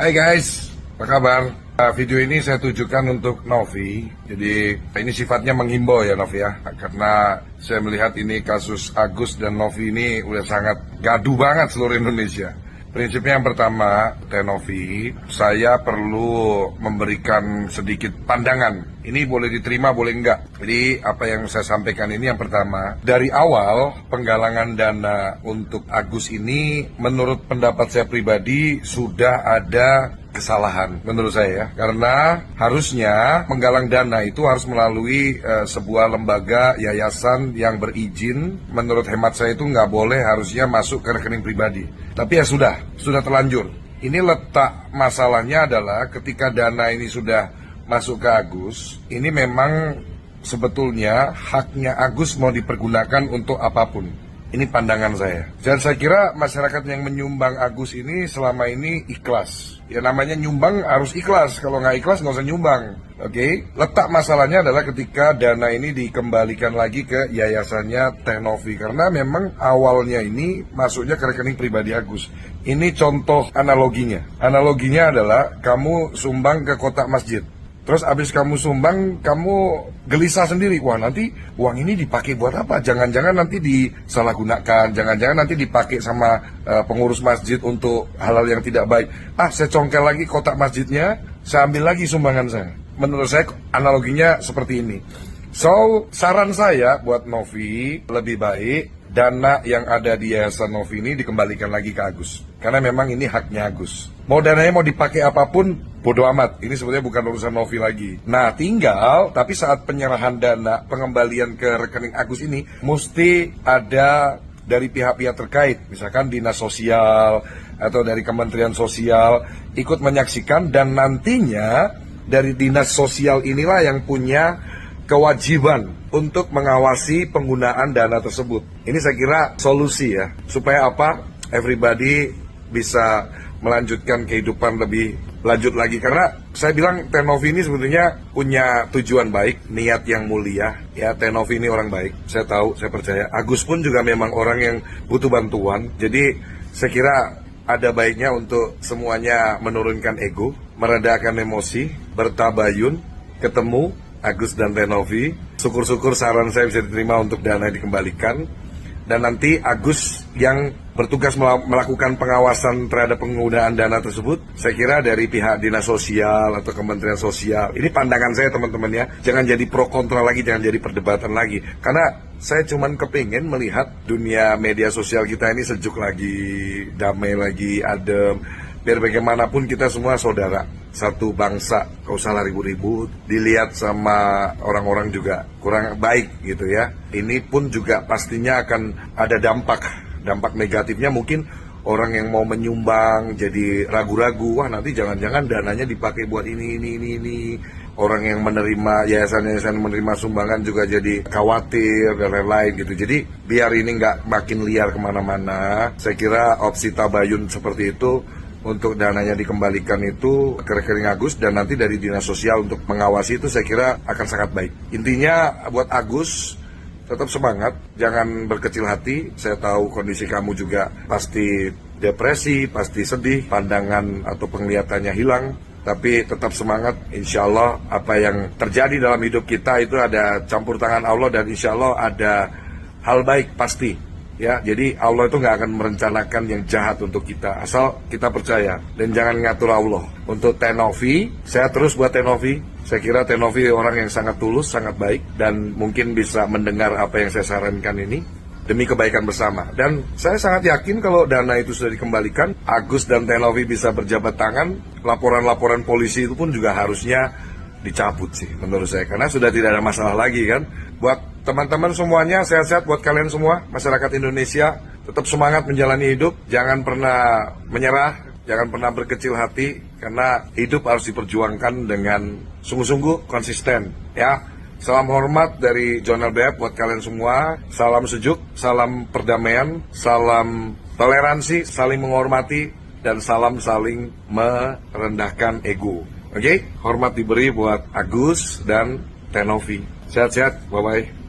Hai guys, apa kabar? Video ini saya tujukan untuk Novi. Jadi ini sifatnya menghimbau ya Novi ya, karena saya melihat ini kasus Agus dan Novi ini udah sangat gaduh banget seluruh Indonesia. Prinsipnya yang pertama, Novi, saya perlu memberikan sedikit pandangan. Ini boleh diterima, boleh enggak. Jadi apa yang saya sampaikan ini yang pertama, dari awal penggalangan dana untuk Agus ini menurut pendapat saya pribadi sudah ada kesalahan menurut saya ya. Karena harusnya penggalang dana itu harus melalui sebuah lembaga yayasan yang berizin. Menurut hemat saya itu nggak boleh harusnya masuk ke rekening pribadi. Tapi ya sudah terlanjur. Ini letak masalahnya adalah ketika dana ini sudah masuk ke Agus, ini memang sebetulnya haknya Agus mau dipergunakan untuk apapun. Ini pandangan saya. Dan saya kira masyarakat yang menyumbang Agus ini selama ini ikhlas. Ya namanya nyumbang harus ikhlas. Kalau nggak ikhlas nggak usah nyumbang. Oke? Letak masalahnya adalah ketika dana ini dikembalikan lagi ke yayasannya Novi. Karena memang awalnya ini masuknya ke rekening pribadi Agus. Ini contoh analoginya. Analoginya adalah kamu sumbang ke kotak masjid. Terus abis kamu sumbang, kamu gelisah sendiri. Wah nanti uang ini dipakai buat apa? Jangan-jangan nanti disalahgunakan. Jangan-jangan nanti dipakai sama pengurus masjid untuk hal-hal yang tidak baik. Saya congkel lagi kotak masjidnya, saya ambil lagi sumbangan saya. Menurut saya analoginya seperti ini. So, saran saya buat Novi, lebih baik dana yang ada di Yayasan Novi ini dikembalikan lagi ke Agus. Karena memang ini haknya Agus. Mau dananya mau dipakai apapun, bodo amat. Ini sebenarnya bukan urusan Novi lagi. Nah, tinggal, tapi saat penyerahan dana, pengembalian ke rekening Agus ini, mesti ada dari pihak-pihak terkait. Misalkan Dinas Sosial, atau dari Kementerian Sosial, ikut menyaksikan. Dan nantinya, dari Dinas Sosial inilah yang punya kewajiban untuk mengawasi penggunaan dana tersebut. Ini saya kira solusi ya, supaya apa? Everybody bisa melanjutkan kehidupan lebih lanjut lagi. Karena saya bilang Novi ini sebetulnya punya tujuan baik, niat yang mulia. Ya, Novi ini orang baik, saya tahu, saya percaya. Agus pun juga memang orang yang butuh bantuan. Jadi saya kira ada baiknya untuk semuanya menurunkan ego, meredakan emosi, bertabayun, ketemu Agus dan Novi. Syukur-syukur saran saya bisa diterima untuk dana dikembalikan. Dan nanti Agus yang bertugas melakukan pengawasan terhadap penggunaan dana tersebut, saya kira dari pihak Dinas Sosial atau Kementerian Sosial. Ini pandangan saya teman-teman ya. Jangan jadi pro kontra lagi, jangan jadi perdebatan lagi. Karena saya cuman kepingin melihat dunia media sosial kita ini sejuk lagi, damai lagi, adem. Biar bagaimanapun kita semua saudara, satu bangsa, gak usah ribut-ribut, dilihat sama orang-orang juga kurang baik gitu ya. Ini pun juga pastinya akan ada dampak negatifnya, mungkin orang yang mau menyumbang jadi ragu-ragu, wah nanti jangan-jangan dananya dipakai buat ini. Orang yang menerima, yayasan-yayasan menerima sumbangan juga jadi khawatir dan lain-lain gitu. Jadi biar ini nggak makin liar kemana-mana, saya kira opsi tabayun seperti itu, untuk dananya dikembalikan itu ke rekening Agus dan nanti dari Dinas Sosial untuk mengawasi itu saya kira akan sangat baik. Intinya buat Agus, tetap semangat, jangan berkecil hati. Saya tahu kondisi kamu juga pasti depresi, pasti sedih, pandangan atau penglihatannya hilang. Tapi tetap semangat, insya Allah apa yang terjadi dalam hidup kita itu ada campur tangan Allah dan insya Allah ada hal baik pasti. Ya, jadi Allah itu nggak akan merencanakan yang jahat untuk kita, asal kita percaya dan jangan ngatur Allah. Untuk Novi, saya terus buat Novi. Saya kira Novi orang yang sangat tulus, sangat baik dan mungkin bisa mendengar apa yang saya sarankan ini demi kebaikan bersama. Dan saya sangat yakin kalau dana itu sudah dikembalikan, Agus dan Novi bisa berjabat tangan. Laporan-laporan polisi itu pun juga harusnya dicabut sih menurut saya, karena sudah tidak ada masalah lagi kan. Buat teman-teman semuanya, sehat-sehat buat kalian semua, masyarakat Indonesia, tetap semangat menjalani hidup, jangan pernah menyerah, jangan pernah berkecil hati, karena hidup harus diperjuangkan dengan sungguh-sungguh konsisten ya. Salam hormat dari John LBF buat kalian semua, salam sejuk, salam perdamaian, salam toleransi, saling menghormati, dan salam saling merendahkan ego. Oke, hormat diberi buat Agus dan Novi. Sehat-sehat, bye-bye.